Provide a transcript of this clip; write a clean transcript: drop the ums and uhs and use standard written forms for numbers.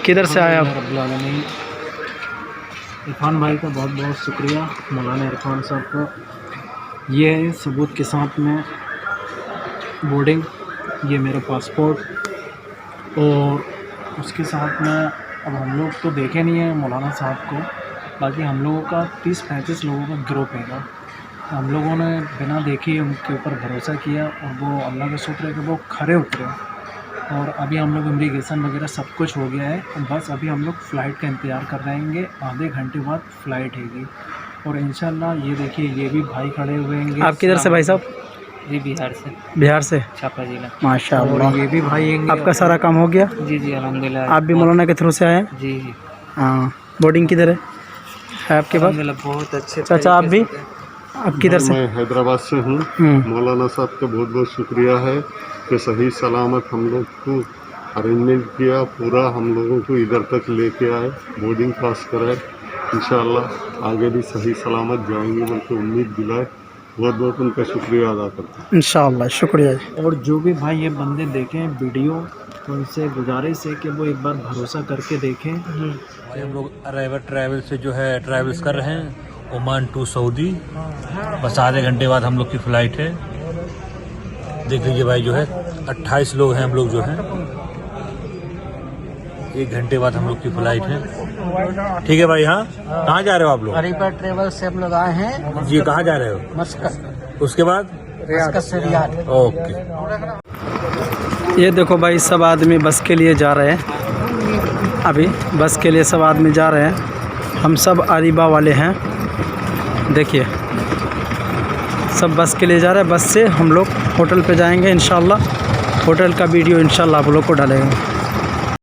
किधर से आए आप? इरफान भाई का बहुत बहुत शुक्रिया, मौलाना इरफान साहब का। ये है सबूत के साथ में बोर्डिंग, ये मेरा पासपोर्ट, और उसके साथ में अब हम लोग तो देखे नहीं है मौलाना साहब को, बाकी हम लोगों का 30-35 लोगों का ग्रुप है। हम लोगों ने बिना देखे उनके ऊपर भरोसा किया और वो अल्लाह का शुक्र है कि वो खरे उतरे। और अभी हम लोग इमिग्रेशन वगैरह सब कुछ हो गया है, बस अभी हम लोग फ़्लाइट का इंतज़ार कर रहेंगे। आधे घंटे बाद फ़्लाइट हैगी और इंशाल्लाह ये देखिए ये भी भाई खड़े हुए हैं। आप किधर से भाई साहब? जी बिहार से। बिहार से, छापा जिला। माशाअल्लाह। और ये भी भाई हैं। आपका सारा काम हो गया? जी जी अल्हम्दुलिल्लाह। आप भी मौलाना के थ्रू से आए हैं? जी जी। हाँ, बोर्डिंग किधर है आपके पास? बहुत अच्छे। चाचा आप भी, आप किधर से? मैं हैदराबाद से हूँ। मौलाना साहब का बहुत बहुत शुक्रिया है कि सही सलामत हम लोग को अरेंजमेंट किया, पूरा हम लोगों को इधर तक लेके आए, बोर्डिंग पास कराए। इंशाअल्लाह आगे भी सही सलामत जाएंगे बल्कि उम्मीद दिलाए। बहुत बहुत उनका शुक्रिया अदा करता हूँ। इंशाअल्लाह, शुक्रिया। और जो भी भाई ये बंदे देखें वीडियो, तो उनसे गुजारिश है कि वो एक बार भरोसा करके देखें। भाई हम लोग अरेवर ट्रैवल से जो है ट्रैवल्स कर रहे हैं ओमान टू सऊदी। बस आधे घंटे बाद हम लोग की फ़्लाइट है। देख लीजिए भाई, जो है 28 लोग हैं हम लोग जो हैं। 1 घंटे बाद हम लोग की फ़्लाइट है। ठीक है भाई। हाँ, कहाँ जा रहे हो आप लोग? अरेवर ट्रैवल से हम लोग आए हैं जी, कहाँ जा रहे हो? मस्कत। उसके बाद मस्कत से रियाद। ओके। ये देखो भाई, सब आदमी बस के लिए जा रहे हैं। अभी बस के लिए सब आदमी जा रहे हैं। हम सब अरीबा वाले हैं। देखिए सब बस के लिए जा रहे हैं। बस से हम लोग होटल पे जाएंगे इंशाल्लाह। होटल का वीडियो इंशाल्लाह आप लोग को डालेंगे।